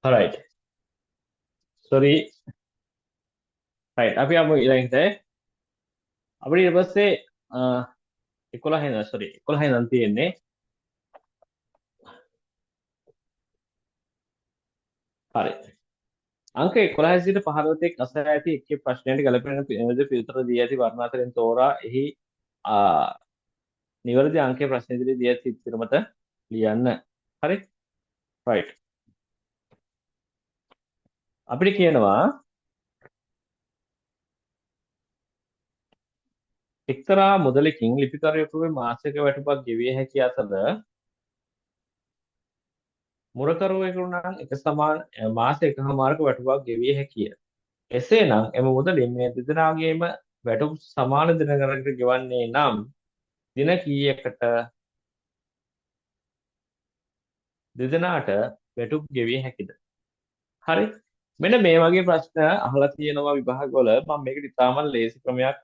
Alright. Sorry. Right. අපි යමු ඊළඟට. අපිට ඊට පස්සේ 11 වෙනිදා sorry 11 වෙනිදා තියෙන්නේ. හරි. අංක 11 සිට 15 තෙක් අසර ඇති එක් එක් ප්‍රශ්නයට ගැලපෙන පිළිතුර දී ඇති වර්ණ අතරින් තෝරා එහි නිවැරදි අංකයේ ප්‍රශ්න ඉදිරියේ දී ඇති උත්තර මත ලියන්න. හරි. right. අපිට කියනවා එක්තරා මුදලකින් ලිපිකරුවෙකුගේ මාසික වැටුපක් ගෙවිය හැකි අතර මුරකරුවෙකුට නම් එක සමාන මාස එකමාරක වැටුපක් ගෙවිය හැකිය. එසේනම් එම මුදලින් මේ දෙදෙනාගේම වැටුප් සමාන දින ගණනකට ගෙවන්නේ නම් දින කීයකට දෙදෙනාට වැටුප් ගෙවිය හැකිද? හරි. මෙන්න මේ වගේ ප්‍රශ්න අහලා තියෙනවා විභාගවල. මම මේකට ඉතාමත් ලේසි ක්‍රමයක්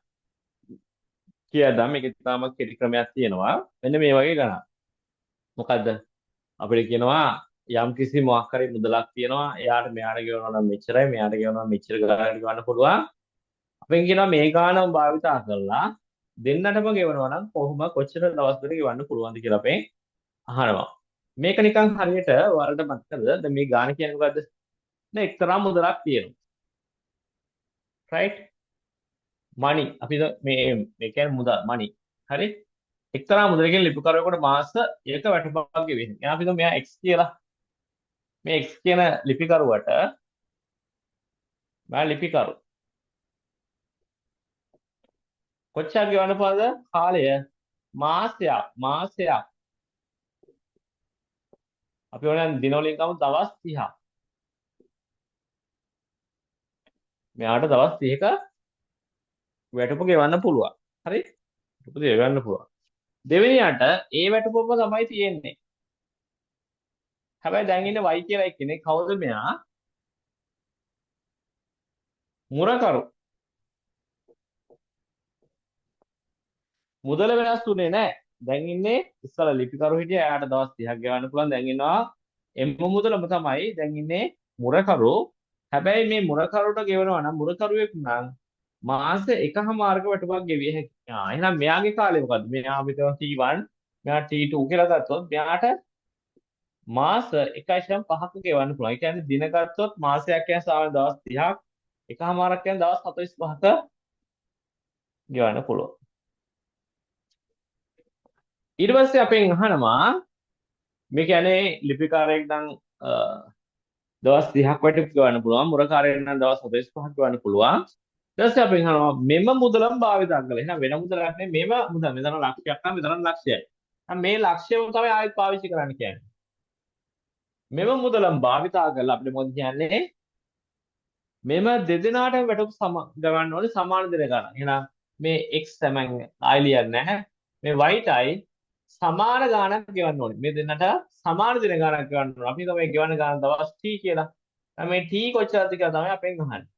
කියද්දා මේක ඉතාමත් කෙටි ක්‍රමයක් තියෙනවා. මෙන්න මේ වගේ ගණන්. මොකද්ද? අපිට කියනවා යම් කිසි මොකක් හරි මුදලක් තියෙනවා. එයාට මෙයාට ගෙවනවා නම් මෙච්චරයි, මෙයාට ගෙවනවා නම් මෙච්චර ගාණක් ගන්න පුළුවන්. අපෙන් කියනවා මේ ගාණම භාවිතා කරලා දෙන්නටම ගෙවනවා නම් කොච්චර දවස්වලට ගෙවන්න පුළුවන්ද කියලා අපෙන් අහනවා. මේක නිකන් හරියට වරට මතකද? දැන් මේ ගාණ කියන්නේ මොකද්ද? දැන් එක්තරා මුදලක් තියෙනවා. right? money අපි මේ කියන්නේ මුදල් money. හරි? එක්තරා මුදලකින් ලිපිකරුවෙකුට මාස එක වැටුපක් ගෙවෙන්නේ. එහෙනම් අපි මෙයා x කියලා. මේ x කියන ලිපිකරුවට මම ලිපිකරු කොච්චර ගෙවන්න පුළුවන්ද? කාලය මාසයක් අපි ඕනනම් දින වලින් ගමු දවස් 30ක්. මෙයාට දවස් 30ක වැටුප ගෙවන්න පුළුවන්. හරි? වැටුප ගෙවන්න පුළුවන්. දෙවෙනියට ඒ වැටුපම තමයි තියෙන්නේ. හැබැයි දැන් ඉන්නේ y කියලා එක්කෙනෙක්. කවුද මෙයා? මුරකරු. මුදල වෙනස් වුණේ නැහැ. දැන් ඉන්නේ ඉස්සලා ලිපිකරු හිටියා. එයාට දවස් 30ක් ගෙවන්න පුළුවන්. දැන් ඉන්නවා එම් මුදලම තමයි. දැන් ඉන්නේ මුරකරු. හැබැයි මේ මුරකරුට ගෙවනවා නම් මුරකරුවෙක් නම් මාස එකමාරක වැටුපක් ගෙවිය හැකියි. එහෙනම් මෙයාගේ කාලය මොකද්ද? මෙයා මෙතන T1, මෙයා T2 කියලා ගත්තොත් මෙයාට මාස 1.5ක ගෙවන්න පුළුවන්. ඒ කියන්නේ දින ගත්තොත් මාසයක් කියන සාමාන්‍ය දවස් 30ක්, එකමාරක් කියන දවස් 45ක ගෙවන්න පුළුවන්. ඊට පස්සේ අපෙන් අහනවා මේ කියන්නේ ලිපිකාරයෙක් නම් දවස් 30ක් වැටුප් ගෙවන්න පුළුවන්. මුරකාරයෙක් නම් දවස් 45ක් ගෙවන්න පුළුවන්. ඊට පස්සේ අපෙන් අහනවා මෙම මුදලම භාවිතා කරලා. එහෙනම් වෙන මුදලක් නෙමෙයි මෙම මුදල. මෙතන ලක්ෂයක් නම් මෙතන ලක්ෂයයි. මේ ලක්ෂයම තමයි ආයෙත් පාවිච්චි කරන්න කියන්නේ. මෙම මුදලම් භාවිතා කරලා අපිට මොකද කියන්නේ? මෙම දෙදෙනාට වැටුප් ගවන්න ඕනේ සමාන දෙන ගන්න. එහෙනම් මේ x සමන් ආයිලියක් නැහැ. මේ y ටයි සමාන ගාණක් ගෙවන්න ඕනේ. මේ දෙන්නට සමාන දෙන ගාණක් ගෙවන්න ඕනේ. අපි තමයි ගෙවන්න ගාණ දවස් t කියලා. දැන් මේ t කොච්චරද කියලා තමයි අපෙන් අහන්නේ.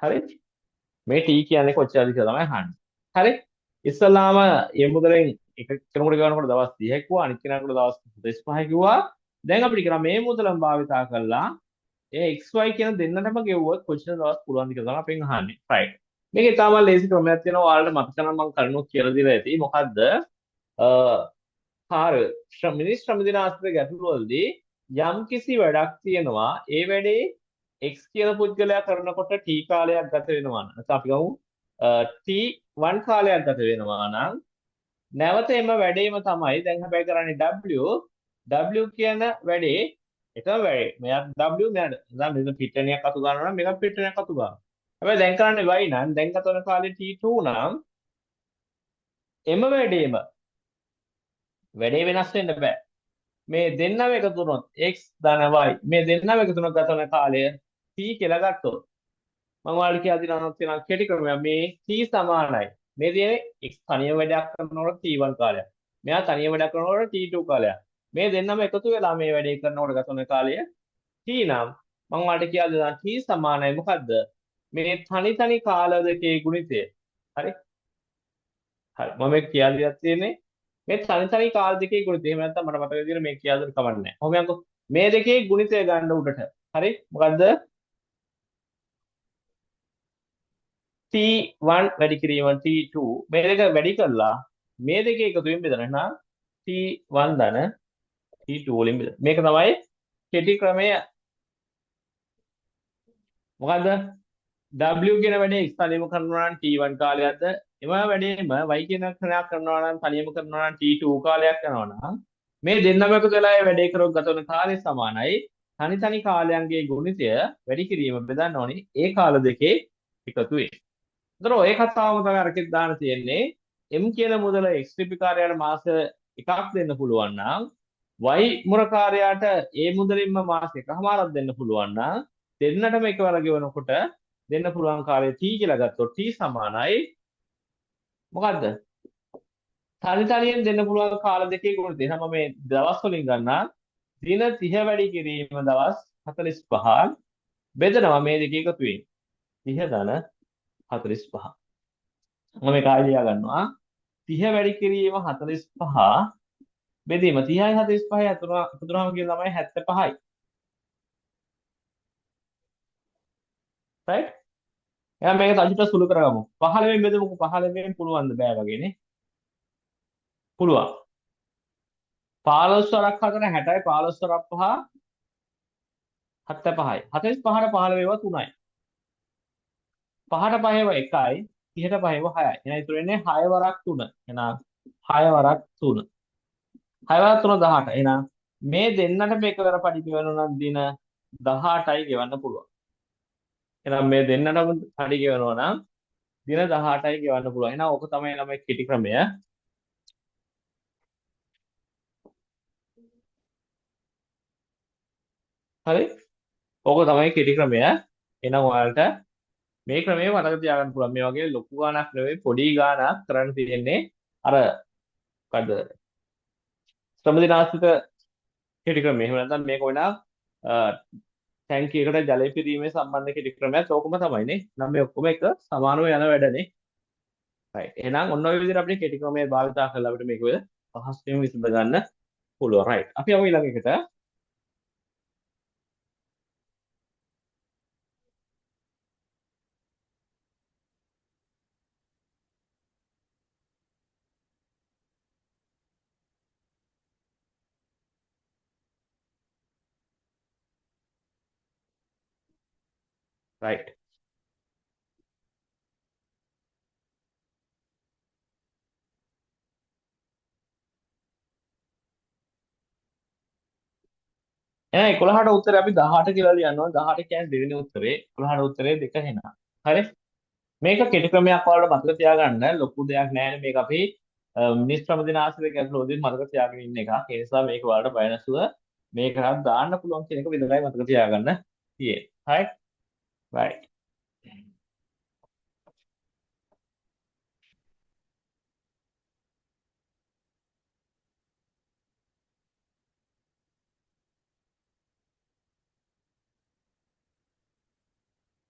හරි? මේ t කියන්නේ කොච්චරද කියලා තමයි අහන්නේ. හරි? ඉස්සලාම මේ මුදලෙන් එක කෙනෙකුට ගෙවනකොට දවස් 30ක් කිව්වා. අනිත් කෙනෙකුට දවස් 45ක් කිව්වා. දැන් අපිට කරා මේ මුදලම භාවිතා කරලා ඒ XY කියන දෙන්නටම ගෙවුවොත් කොච්චර දවස් පුළුවන්ද කියලා තමයි අපෙන් අහන්නේ. right. මේකේ තාම ලේසි ක්‍රමයක් තියෙනවා. ඔයාලට මතක නම් මම කලිනුත් කියලා දීලා ඇති. මොකද්ද? කාර්ය ශ්‍රම දින ආශ්‍රිත ගැටලු වලදී යම් කිසි වැඩක් තියෙනවා. ඒ වැඩේ X කියන පුද්ගලයා කරනකොට T කාලයක් ගත වෙනවා. නැත්නම් අපි ගමු T1 කාලයක් ගත වෙනවා නම් නැවත එම වැඩේම තමයි දැන් හැබැයි කරන්නේ W කියන වැඩේ එකම වැඩේ. මෙයා W මෙයාට දැන් මෙතන පිටණියක් අතු ගන්නවා නම් මේක පිටණියක් අතු ගන්නවා. හැබැයි දැන් කරන්නේ Y නම් දැන් ගත වෙන කාලේ T2 නම් එම වැඩේ වෙනස් වෙන්න බෑ. මේ දෙන්නම එකතු වුණොත් x ධන y මේ දෙන්නම එකතු වුණොත් ගත වෙන කාලය t කියලා ගත්තොත් මම ඔයාලට කියලා දෙනවා තියෙන කෙටි ක්‍රමයක් මේ t සමානයි. මේ තියෙන්නේ x තනියම වැඩක් කරනකොට t1 කාලයක්. මෙයා තනියම වැඩක් කරනකොට t2 කාලයක්. මේ දෙන්නම එකතු වෙලා මේ වැඩේ කරනකොට ගත වෙන කාලය t නම් මම ඔයාලට කියලා දෙනවා t සමානයි මොකද්ද? මේ තනි කාල දෙකේ ගුණිතය. හරි? හරි. මම මේක කියලා දෙයක් තියෙන්නේ මේ තනි කාල දෙකේ ගුණිතය. එහෙම නැත්නම් මට මතක විදිහට මේක කියලා දෙන්න කමක් නැහැ. කොහොම යන්කෝ මේ දෙකේ ගුණිතය ගන්න උඩට. හරි? මොකද්ද? T1 වැඩි කිරීම T2 මේ දෙක වැඩි කරලා මේ දෙකේ එකතුවෙන් බෙදන නම් T1 ධන T2 වලින් බෙදන. මේක තමයි කෙටි ක්‍රමය. මොකද්ද? W කියන වැඩේ x තනියම කරනවා නම් T1 කාලයක්ද? එම වැඩේම y කියන ක්‍රියාවක් කරනවා නම් තනියම කරනවා නම් T2 කාලයක් යනවා නම් මේ දෙන්නම එකතු වෙලා ඒ වැඩේ කරොත් ගත වෙන කාලය සමානයි. තනි තනි කාලයන්ගේ ගුණිතය වැඩි කිරීම බෙදන්න ඕනි ඒ කාල දෙකේ එකතුවේ. ඒතර ඔය කතාවම තමයි අරකෙත් දාන්න තියෙන්නේ. M කියන මුදල X ලිපිකාරයාට මාස එකක් දෙන්න පුළුවන් නම් Y මුරකාරයාට ඒ මුදලින්ම මාස එකමාරක් දෙන්න පුළුවන් නම් දෙන්නටම එකවර ගෙවනකොට දෙන්න පුළුවන් කාලය T කියලා ගත්තොත් T සමානයි මොකද්ද? තනි තනියෙන් දෙන්න පුළුවන් කාල දෙකේ ගුණිතය. එහෙනම් මේ දවස් වලින් ගන්නා දින 30 වැඩි කිරීම දවස් 45 බෙදනවා මේ දෙක එකතුවෙන් 30 ධන 45. මම මේක ආයෙ ලියා ගන්නවා 30 වැඩි කිරීම 45 බෙදීම 30යි 45යි අතුරුම කියන තමයි 75යි. right? එහෙනම් මේක තදිට සුළු කරගමු. 15 බෙදමුකෝ 15 පුළුවන්ද බෑ වගේනේ. පුළුවන්. 15 වරක් 4 60යි 15 වරක් 5 75යි. 45ට 15 ඒවා 3යි. 5ට 5 ඒවා 1යි 30ට 5 ඒවා 6යි. එහෙනම් ඉතුරු වෙන්නේ 6 වරක් 3. එහෙනම් 6 වරක් 3. 6 වරක් 3 18. එහෙනම් මේ දෙන්නට මේකවර පඩි ගෙවනවා නම් දින 18යි ගෙවන්න පුළුවන්. එහෙනම් මේ දෙන්නටම පඩි ගෙවනවා නම් දින 18යි ගෙවන්න පුළුවන්. එහෙනම් ඕක තමයි ළමයි කෙටි ක්‍රමය. හරි? ඕක තමයි කෙටි ක්‍රමය. එහෙනම් ඔයාලට මේ ක්‍රමය මතක තියාගන්න පුළුවන්. මේ වගේ ලොකු ගාණක් නෙවෙයි පොඩි ගාණක් කරන්න තියෙන්නේ. අර මොකද? ශ්‍රම දිනාශ්‍රිත කෙටි ක්‍රමය. එහෙම නැත්නම් මේක වෙනා ටැංකියකට ජලය පිරීමේ සම්බන්ධ කෙටි ක්‍රමයක් ඕකම තමයිනේ. නම් මේ ඔක්කොම එක සමානව යන වැඩනේ. right. එහෙනම් ඔන්න ඔය විදිහට අපිට කෙටි ක්‍රමය භාවිතා කරලා අපිට මේක පහසුවෙන් විසඳ ගන්න පුළුවන්. right. අපි යමු ඊළඟ එකට. right. එහෙනම් 11ට උත්තරේ අපි 18 කියලා ලියනවා. 18 කියන්නේ දෙවෙනි උත්තරේ. 11ට උත්තරේ 2 වෙනවා. හරි? මේක කෙටි ක්‍රමයක් වලට මතක තියාගන්න ලොකු දෙයක් නෑනේ. මේක අපි මිනිස් ශ්‍රම දිනාශ්‍රිත ගැටලුවේදී මතක තියාගෙන ඉන්න එකක්. ඒ නිසා මේක වලට බය නැතුව මේකටත් දාන්න පුළුවන් කියන එක විතරයි මතක තියාගන්න තියෙන්නේ. හරි? right.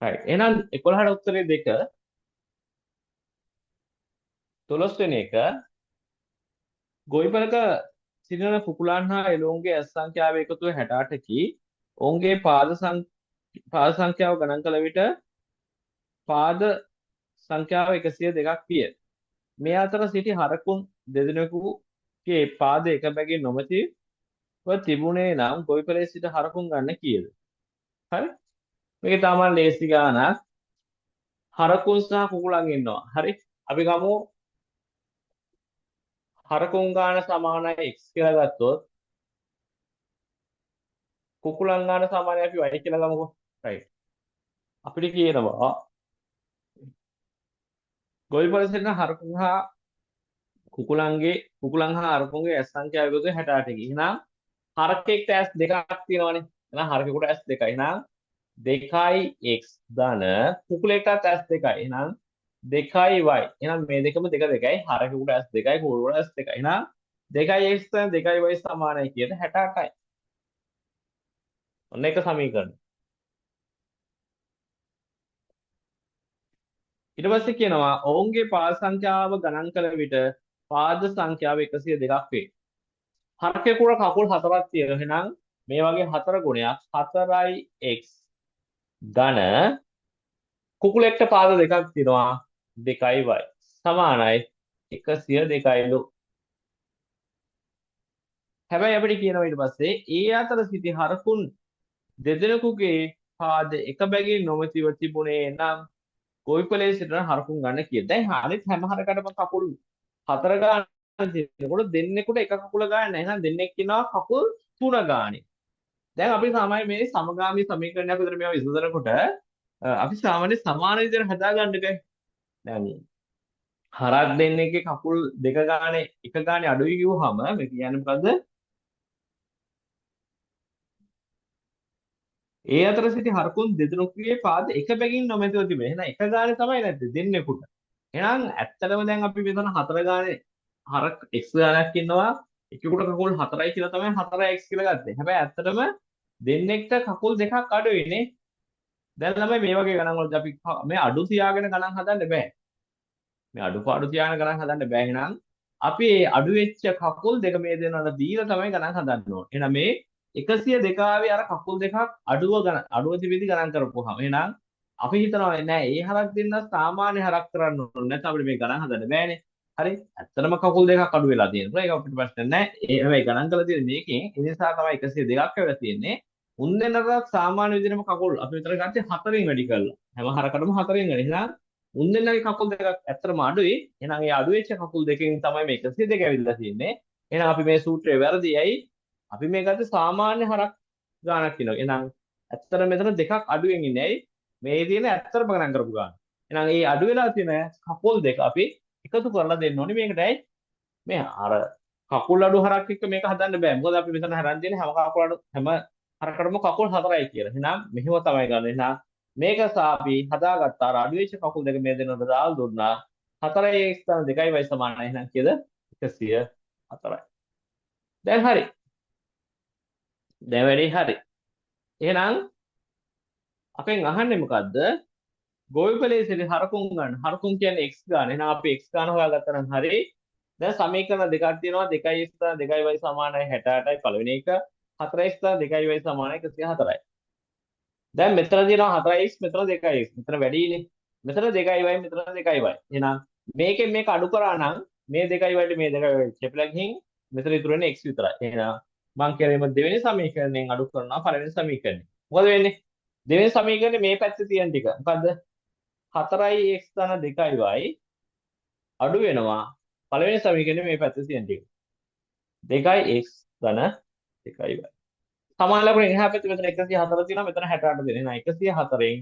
right. එහෙනම් 11ට උත්තරේ 2 12 වෙනි එක ගොවිපලක සිටින කුකුලන් හා එළුවන්ගේ ඇස් සංඛ්‍යාව එකතුව 68කි. ඔවුන්ගේ පාද සංඛ්‍යාව ගණන් කළ විට පාද සංඛ්‍යාව 102ක් විය. මේ අතර සිටි හරකුන් දෙදෙනෙකුගේ පාද එක බැගින් නොමැතිව තිබුණේ නම් ගොවිපලේ සිට හරකුන් ගන්න කීයද? හරි? මේක තමයි ලේසි ගානක්. හරකුන් සහ කුකුලන් ඉන්නවා. හරි? අපි ගමු හරකුන් ගාන සමානයි x කියලා ගත්තොත් කුකුලන් ගාන සමානයි අපි y කියලා ගමුකෝ. right. අපිට කියනවා ගොවිපලේ සිටින හරකුන් හා කුකුලන් හා හරකුන්ගේ ඇස් සංඛ්‍යාව එකතු 68කි. එහෙනම් හරකෙක්ට ඇස් දෙකක් තියෙනවානේ. එහෙනම් හරකෙකුට ඇස් දෙකයි. එහෙනම් 2x ධන කුකුලෙක්ටත් ඇස් දෙකයි. එහෙනම් 2y. එහෙනම් මේ දෙකම 2 2යි. හරකෙකුට ඇස් දෙකයි කුකුලෙකුට ඇස් දෙකයි. එහෙනම් 2x ධන 2y සමානයි කියන 68යි. ඔන්න එක සමීකරණ. ඊට පස්සේ කියනවා ඔවුන්ගේ පාද සංඛ්‍යාව ගණන් කළ විට පාද සංඛ්‍යාව 102ක් වේ. හරකෙකුට කකුල් 4ක් තියෙනවා. එහෙනම් මේ වගේ 4 ගුණයක් 4x ඝන කුකුලෙක්ට පාද දෙකක් තියෙනවා 2y සමානයි 102ලු. හැබැයි අපිට කියනවා ඊට පස්සේ ඒ අතර සිටි හරකුන් දෙදෙනෙකුගේ පාද එක බැගින් නොමැතිව තිබුණේ නම් ගොවිපලේ සිටින හරකුන් ගන්න කිය. දැන් අනිත් හැම හරකටම කකුල් 4 ගන්න තියෙනකොට දෙන්නෙකුට එක කකුල ගන්න නැහැ. එහෙනම් දෙන්නෙක් ඉන්නවා කකුල් 3 ගානේ. දැන් අපි සාමාන්‍ය මේ සමගාමී සමීකරණයක් විතර මේවා විසඳනකොට අපි සාමාන්‍ය සමාන විදිහට හදාගන්න බෑ. දැන් හරක් දෙන්නෙක්ගේ කකුල් දෙක ගානේ එක ගානේ අඩුයි කිව්වහම මේ කියන්නේ මොකද්ද? ඒ අතර සිටි හරකුන් දෙදෙනෙකුගේ පාද එක බැගින් නොමැතිව තිබෙනවා. එහෙනම් එක ගානේ තමයි නැත්තේ දෙන්නෙකුට. එහෙනම් ඇත්තටම දැන් අපි මෙතන 4 ගානේ හරක් x ගානක් ඉන්නවා. එකෙකුට කකුල් 4යි කියලා තමයි 4x කියලා ගත්තේ. හැබැයි ඇත්තටම දෙන්නෙක්ට කකුල් දෙකක් අඩුයිනේ. දැන් ළමයි මේ වගේ ගණන් වලදී අපි මේ අඩු තියාගෙන ගණන් හදන්න බෑ. මේ අඩුපාඩු තියාගෙන ගණන් හදන්න බෑ. එහෙනම් අපි මේ අඩු වෙච්ච කකුල් දෙක මේ දෙනාට දීලා තමයි ගණන් හදන්න ඕනේ. එහෙනම් මේ 102 ආවේ අර කකුල් දෙකක් අඩුව තිබෙදි ගණන් කරපුවාම. එහෙනම් අපි හිතනවා නෑ ඒ හරක් දෙන්න සාමාන්‍ය හරක් කරන්න ඕනේ. නැත්නම් අපිට මේ ගණන් හදන්න බෑනේ. හරි. ඇත්තටම කකුල් දෙකක් අඩු වෙලා තියෙනවා. ඒක අපිට ප්‍රශ්න නෑ. ඒ හැබැයි ගණන් කරලා තියෙන්නේ මේකෙන්. ඒ නිසා තමයි 102ක් වෙලා තියෙන්නේ. උන් දෙන්නට සාමාන්‍ය විදිහටම කකුල් අපි විතර ගත්තේ 4න් වැඩි කරලා. හැම හරකටම 4න් වැඩි. එහෙනම් උන් දෙන්නගේ කකුල් දෙකක් ඇත්තටම අඩුයි. එහෙනම් ඒ අඩු වෙච්ච කකුල් දෙකෙන් තමයි මේ 102 ඇවිල්ලා තියෙන්නේ. එහෙනම් අපි මේ සූත්‍රය වැරදියයි. අපි මේ ගත්තේ සාමාන්‍ය හරක් ගානක් කියනවා. එහෙනම් ඇත්තටම මෙතන දෙකක් අඩුවෙන් ඉන්නේ. ඇයි? මේ තියෙන ඇත්තටම ගණන් කරපු ගාන. එහෙනම් ඒ අඩු වෙලා තියෙන කකුල් දෙක අපි එකතු කරලා දෙන්න ඕනේ මේකටයි. මේ අර කකුල් අඩු හරක් එක්ක මේක හදන්න බෑ. මොකද අපි මෙතන හරන් තියෙන්නේ හැම කකුල් අඩු හැම හරකටම කකුල් 4යි කියලා. එහෙනම් මෙහෙම තමයි ගන්න. එහෙනම් මේක අපි හදාගත්ත අර අඩු වෙච්ච කකුල් දෙක මේ දෙන්නට දාලා දුන්නා. 4x තන 2y සමානයි. එහෙනම් කීයද? 104යි. දැන් හරි. දැන් වැඩේ හරි. එහෙනම් අපෙන් අහන්නේ මොකද්ද? ගොවිපලේ සිට හරකුන් ගන්න. හරකුන් කියන්නේ x ගන්න. එහෙනම් අපි x ගන්න හොයාගත්තා නම් හරි. දැන් සමීකරණ දෙකක් තියෙනවා. 2x 2y සමානයි 68යි පළවෙනි එක. 4x 2y සමානයි 104යි. දැන් මෙතන තියෙනවා 4x මෙතන 2x. මෙතන වැඩිනේ. මෙතන 2y මෙතන 2y. එහෙනම් මේකෙන් මේක අඩු කරා නම් මේ 2y වලට මේ 2y කැපිලා ගිහින් මෙතන ඉතුරු වෙන්නේ x විතරයි. එහෙනම් මං කියන්නේ දෙවෙනි සමීකරණයෙන් අඩු කරනවා පළවෙනි සමීකරණය. මොකද වෙන්නේ? දෙවෙනි සමීකරණේ මේ පැත්තේ තියෙන ටික. මොකද්ද? 4x 2y අඩු වෙනවා. පළවෙනි සමීකරණේ මේ පැත්තේ තියෙන ටික. 2x 2y. සමාන ලකුණෙන් එහා පැත්තේ මෙතන 104 තියෙනවා මෙතන 68 දෙනවා. එහෙනම් 104න්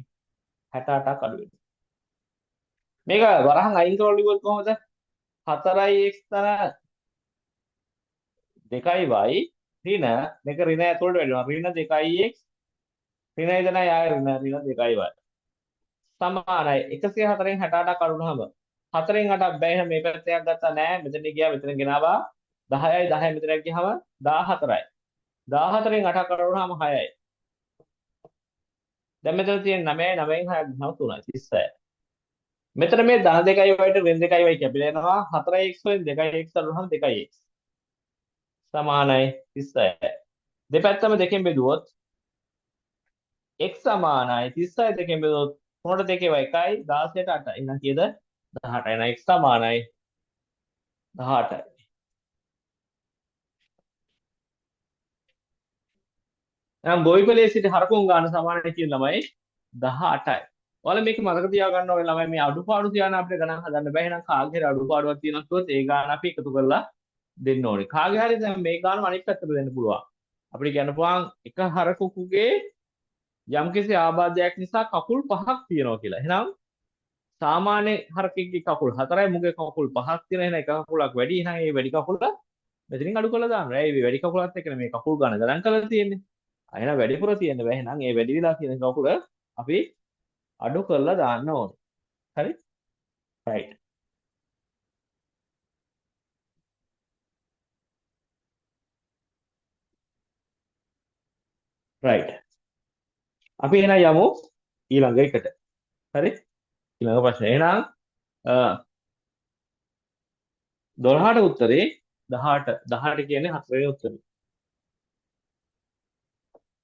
68ක් අඩු වෙනවා. මේක වරහන් අයින් කරලා ලියුවොත් කොහොමද? 4x 2y ඍණ මේක ඍණ ඇතුළට වැඩිනවා. ඍණ 2x ඍණ ඉදලා යාය ඍණ 2y සමානයි 104න් 68ක් අඩු වුනහම 4න් 8ක් බෑ. එහෙනම් මේ පැත්තට ගත්තා නෑ. මෙතන ගියා මෙතන ගෙනාවා 10යි 10 මෙතනක් ගියාම 14යි. 14න් 8ක් අඩු වුනහම 6යි. දැන් මෙතන තියෙන 9යි 9න් 6ක් ගියාම 3යි 36යි. මෙතන මේ ධන 2යි වලට ඍණ 2යි කැපිලා යනවා. 4x වලින් 2x අඩු වුනහම 2x සමානයි 36යි. දෙපැත්තම දෙකෙන් බෙදුවොත් x සමානයි 36 දෙකෙන් බෙදුවොත් 3ට 2 1යි 16ට 8යි. එහෙනම් කීයද? 18යි. එහෙනම් x සමානයි 18යි. එහෙනම් ගොවිපලේ සිට හරකුන් ගන්න සමානයි කියන ළමයි 18යි. ඔයාලා මේක මතක තියාගන්න ඕනේ ළමයි මේ අඩුපාඩු තියාන අපිට ගණන් හදන්න බෑ. එහෙනම් කාගේ හරි අඩුපාඩුවක් තියෙනවා කිව්වොත් ඒ ගාන අපි එකතු කරලා දෙන්න ඕනේ. කාගේ හරි දැන් මේ ගානම අනිත් පැත්තට දෙන්න පුළුවන්. අපිට කියන්න පුළුවන් එක හරකුකුගේ යම්කිසි ආබාධයක් නිසා කකුල් 5ක් තියෙනවා කියලා. එහෙනම් සාමාන්‍ය හරකෙක්ගේ කකුල් 4යි මුගේ කකුල් 5ක් තියෙනවා. එහෙනම් එක කකුලක් වැඩි. එහෙනම් මේ වැඩි කකුල මෙතනින් අඩු කරලා දාන්න. ඒ වැඩි කකුලත් එක්කනේ මේ කකුල් ගන්න ගණන් කරලා තියෙන්නේ. එහෙනම් වැඩිපුර තියෙන්න බෑ. එහෙනම් මේ වැඩි විලා කියන කකුල අපි අඩු කරලා දාන්න ඕනේ. හරි? right. right. අපි එහෙනම් යමු ඊළඟ එකට. හරි? ඊළඟ ප්‍රශ්නේ. එහෙනම් 12ට උත්තරේ 18 18 කියන්නේ 4 වෙනි උත්තරේ.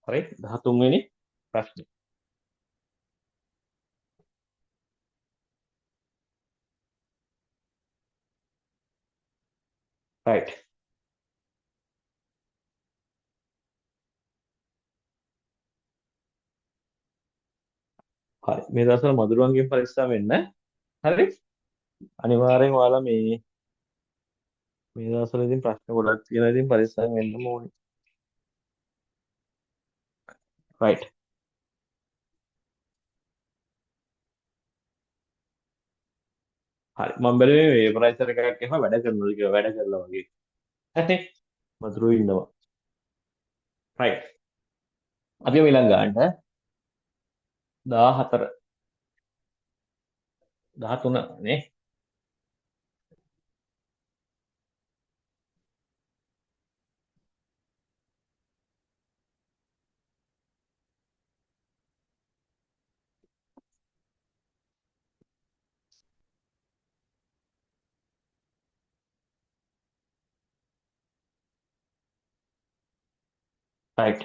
හරි 13 වෙනි ප්‍රශ්නේ. right. හරි. මේ දවස්වල මధుරවන්ගෙන් පරිස්සම් වෙන්න. හරි. අනිවාර්යෙන් ඔයාලා මේ දවස්වල ඉතින් ප්‍රශ්න ගොඩක් තියෙනවා. ඉතින් පරිස්සම් වෙන්න ඕනේ. right. හරි. මම බැලුවේ මේ වේපරයිසර් එකක් එහෙම වැඩ කරනවද කියලා වැඩ කරලා වගේ. හරි. මధుරෝ ඉන්නවා. right. අපි ඊළඟ ගන්නට 14 13 නේ. right.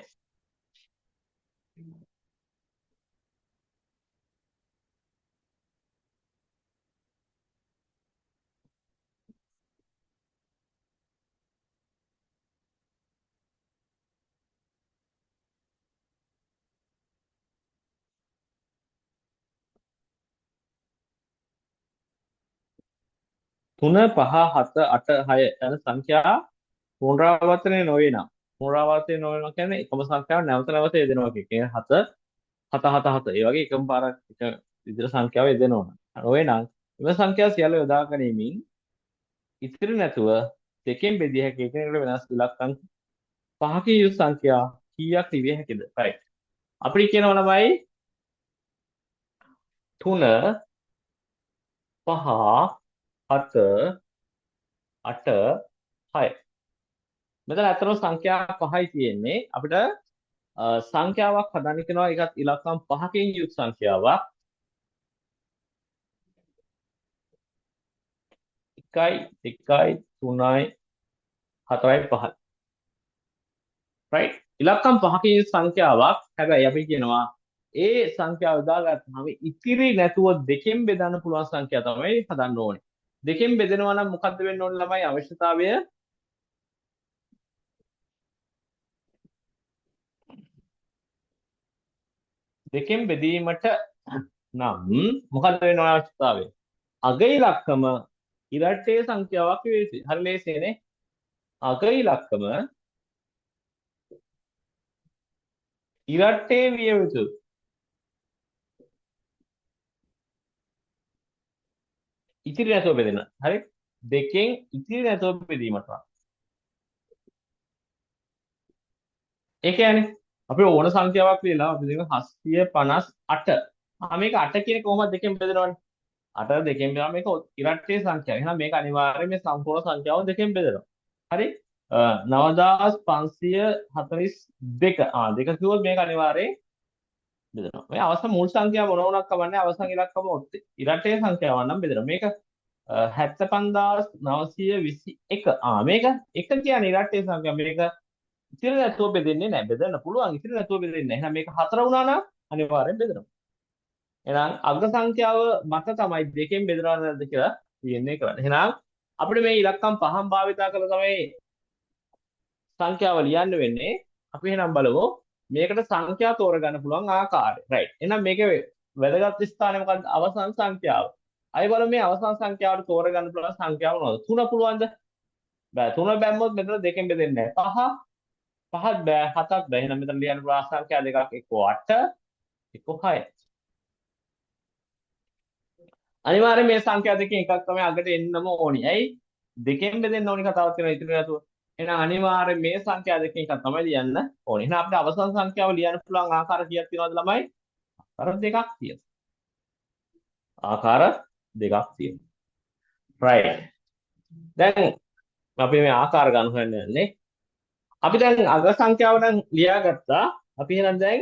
තුන පහ හත අට හය යන සංඛ්‍යා පුනරාවර්තනය නොවේ නම් පුනරාවර්තනය නොවෙනවා කියන්නේ එකම සංඛ්‍යාව නැවත නැවත යෙදෙනවා කියන්නේ හත හත හත හත ඒ වගේ එකම පාරක් එක විදිහට සංඛ්‍යාව යෙදෙනවා නොවේ නම් එම සංඛ්‍යා සියල්ල යොදා ගැනීමෙන් ඉතිරි නැතුව දෙකෙන් බෙදිය හැකි එකිනෙකට වෙනස් ඉලක්කම් පහකින් යුත් සංඛ්‍යා කීයක් තිබිය හැකිද? right. අපිට කියනවා ළමයි 3 5 7 8 6. මෙතන අතරම සංඛ්‍යා පහයි තියෙන්නේ. අපිට සංඛ්‍යාවක් හදන්න කියනවා ඒකත් ඉලක්කම් පහකින් යුත් සංඛ්‍යාවක්. 1යි 2යි 3යි 4යි 5යි. right. ඉලක්කම් පහකින් යුත් සංඛ්‍යාවක්. හැබැයි අපි කියනවා ඒ සංඛ්‍යාව යොදාගත්තාම ඉතිරි නැතුව දෙකෙන් බෙදන්න පුළුවන් සංඛ්‍යාව තමයි හදන්න ඕනේ. දෙකෙන් බෙදෙනවා නම් මොකද්ද වෙන්න ඕනේ ළමයි අවශ්‍යතාවය? දෙකෙන් බෙදීමට නම් මොකද්ද වෙන්න ඕනේ අවශ්‍යතාවය? අග ඉලක්කම ඉරට්ටේ සංඛ්‍යාවක් විය යුතුයි. හරි ලේසියනේ. අග ඉලක්කම ඉරට්ටේ විය යුතුයි. ඉතිරි නැතුව බෙදෙන. හරි? දෙකෙන් ඉතිරි නැතුව බෙදීමට. ඒ කියන්නේ අපි ඕන සංඛ්‍යාවක් ලියලා අපි දෙක 758. මේක 8 කියන කොහොමද දෙකෙන් බෙදනවනේ? 8 දෙකෙන් බෙදලා මේක ඉරට්ටේ සංඛ්‍යාවක්. එහෙනම් මේක අනිවාර්යයෙන් මේ සම්පූර්ණ සංඛ්‍යාව දෙකෙන් බෙදනවා. හරි? 9542. දෙක කිව්වොත් මේක අනිවාර්යයෙන් බෙදනවා. මේ අවසන් මුල් සංඛ්‍යාව මොන වුණත් කමන්නේ අවසන් ඉලක්කම ඔත්තේ. ඉරට්ටේ සංඛ්‍යාවක් නම් බෙදනවා. මේක 75921. මේක එක කියන්නේ ඉරට්ටේ සංඛ්‍යාව. මේක ඉතිරි නැතුව බෙදෙන්නේ නැහැ. බෙදන්න පුළුවන් ඉතිරි නැතුව බෙදෙන්නේ නැහැ. එහෙනම් මේක 4 වුණා නම් අනිවාර්යෙන් බෙදනවා. එහෙනම් අග්‍ර සංඛ්‍යාව මත තමයි දෙකෙන් බෙදනවද නැද්ද කියලා තියෙන්නේ කරන්නේ. එහෙනම් අපිට මේ ඉලක්කම් පහම භාවිතා කරලා තමයි සංඛ්‍යාව ලියන්න වෙන්නේ. අපි එහෙනම් බලමු මේකට සංඛ්‍යා තෝරගන්න පුළුවන් ආකාරය. right. එහෙනම් මේකේ වැදගත් ස්ථානය මොකක්ද? අවසන් සංඛ්‍යාව. අය බලමු මේ අවසන් සංඛ්‍යාවට තෝරගන්න පුළුවන් සංඛ්‍යාව මොනවද? 3 පුළුවන්ද? බෑ. 3 බැම්මොත් මෙතන දෙකෙන් බෙදෙන්නේ නැහැ. 5 පහක් බෑ 7ක් බෑ. එහෙනම් මෙතන ලියන්න පුළුවන් සංඛ්‍යා දෙකක් එක්ක 8 එක්ක 6. අනිවාර්යයෙන් මේ සංඛ්‍යා දෙකෙන් එකක් තමයි අගට එන්නම ඕනි. ඇයි? දෙකෙන් බෙදෙන්න ඕනි කතාවක් තියෙනවා ඉතිරි නැතුව. එහෙනම් අනිවාර්යයෙන් මේ සංඛ්‍යා දෙකෙන් එකක් තමයි ලියන්න ඕනි. එහෙනම් අපිට අවසන් සංඛ්‍යාව ලියන්න පුළුවන් ආකාර කීයක් තියෙනවද ළමයි? ආකාර දෙකක් තියෙනවා. ආකාර දෙකක් තියෙනවා. right. දැන් අපි මේ ආකාර ගන්න හොයන්න යන්නේ. අපි දැන් අග සංඛ්‍යාව නම් ලියාගත්තා. අපි එහෙනම් දැන්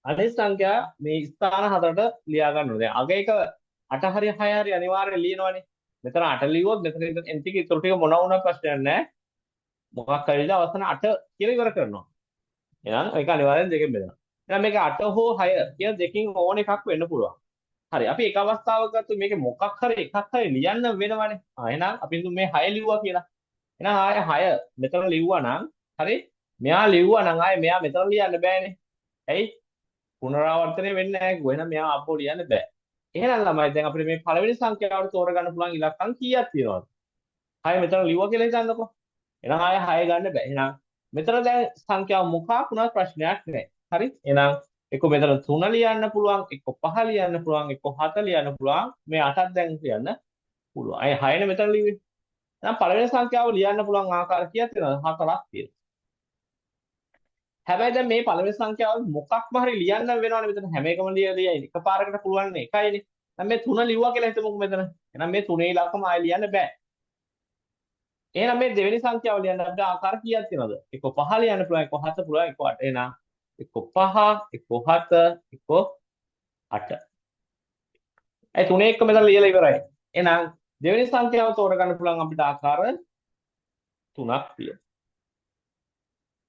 අනිත් සංඛ්‍යා මේ ස්ථාන හතරට ලියා ගන්න ඕනේ. දැන් අග එක 8 හරි 6 හරි අනිවාර්යයෙන් ලියනවනේ. මෙතන 8 ලියුවොත් මෙතන එන් ටික ඉතුරු ටික මොනවා වුණත් ප්‍රශ්නයක් නැහැ. මොකක් හරිද අවසන 8 කියලා ඉවර කරනවා. එහෙනම් මේක අනිවාර්යෙන් දෙකෙන් බෙදනවා. එහෙනම් මේක 8 හෝ 6 කියන දෙකකින් ඕන එකක් වෙන්න පුළුවන්. හරි. අපි එක අවස්ථාවක ගත්තොත් මේකේ මොකක් හරි එකක් හරි ලියන්න වෙනවනේ. එහෙනම් අපි හිතමු මේ 6 ලිව්වා කියලා. එහෙනම් ආයේ 6 මෙතන ලිව්වා නම් හරි. මෙයා ලිව්වා නම් ආයේ මෙයා මෙතන ලියන්න බෑනේ. ඇයි? පුනරාවර්තනය වෙන්නේ නැහැ කිව්වා. එහෙනම් මෙයා අපෝ ලියන්න බෑ. එහෙනම් ළමයි දැන් අපිට මේ පළවෙනි සංඛ්‍යාවට තෝරගන්න පුළුවන් ඉලක්කම් කීයක් තියෙනවද? 6 මෙතන ලිව්වා කියලා හිතන්නකෝ. එහෙනම් ආයෙ 6 ගන්න බෑ. එහෙනම් මෙතන දැන් සංඛ්‍යාව මොකක් වුණත් ප්‍රශ්නයක් නැහැ. හරි? එහෙනම් එක්ක මෙතන 3 ලියන්න පුළුවන්, එක්ක 5 ලියන්න පුළුවන්, එක්ක 7 ලියන්න පුළුවන්. මේ 8ක් දැන් ලියන්න පුළුවන්. අය 6නේ මෙතන ලිව්වේ. එහෙනම් පළවෙනි සංඛ්‍යාව ලියන්න පුළුවන් ආකාර කීයක් තියෙනවද? 4ක් තියෙනවා. හැබැයි දැන් මේ පළවෙනි සංඛ්‍යාව මොකක්ම හරි ලියන්න වෙනවනේ මෙතන හැම එකම ලියලා එකපාරකට පුළුවන් නේ එකයිනේ. දැන් මේ 3 ලිව්වා කියලා හිතමුකෝ මෙතන. එහෙනම් මේ 3 ඉලක්කම ආයෙ ලියන්න බෑ. එහෙනම් මේ දෙවෙනි සංඛ්‍යාව ලියන්න අපිට ආකාර කීයක් තියෙනවද? එක්ක 5 ලියන්න පුළුවන්, එක්ක 7 පුළුවන්, එක්ක 8. එහෙනම් එක්ක 5, එක්ක 7, එක්ක 8. ඒ තුනේ එක්ක මෙතන ලියලා ඉවරයි. එහෙනම් දෙවෙනි සංඛ්‍යාව තෝරගන්න පුළුවන් අපිට ආකාර තුනක් තියෙනවා.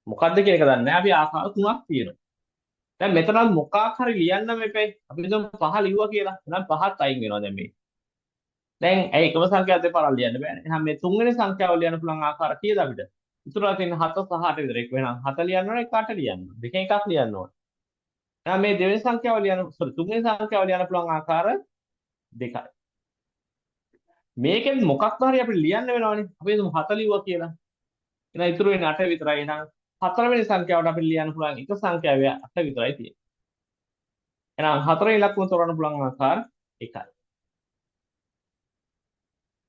මොකද්ද කියන එක දන්නේ නැහැ. අපි ආකාර තුනක් තියෙනවා. දැන් මෙතන මොකක් හරි ලියන්න මෙපේ. අපි හිතමු 5 ලිව්වා කියලා. එහෙනම් 5ත් අයින් වෙනවා දැන් මේ. දැන් ඇයි එකම සංඛ්‍යාව දෙපාරක් ලියන්න බෑනේ. එහෙනම් මේ තුන්වෙනි සංඛ්‍යාව ලියන්න පුළුවන් ආකාර කීයද අපිට? ඉතුරුලා තියෙන 7 සහ 8 විතර. ඒක වෙනම් 7 ලියන්න ඕනේ, 8 ලියන්න ඕනේ. දෙකෙන් එකක් ලියන්න ඕනේ. එහෙනම් මේ දෙවෙනි සංඛ්‍යාව ලියන්න, තුන්වෙනි සංඛ්‍යාව ලියන්න පුළුවන් ආකාර දෙකයි. මේකෙන් මොකක් හරි අපිට ලියන්න වෙනවනේ. අපි හිතමු 7 ලිව්වා කියලා. එහෙනම් ඉතුරු වෙන්නේ 8 විතරයි. එහෙනම් හතරවෙනි සංඛ්‍යාවට අපිට ලියන්න පුළුවන් එක සංඛ්‍යාව 8 විතරයි තියෙන්නේ. එහෙනම් හතරේ ඉලක්කම තෝරන්න පුළුවන් ආකාර එකයි.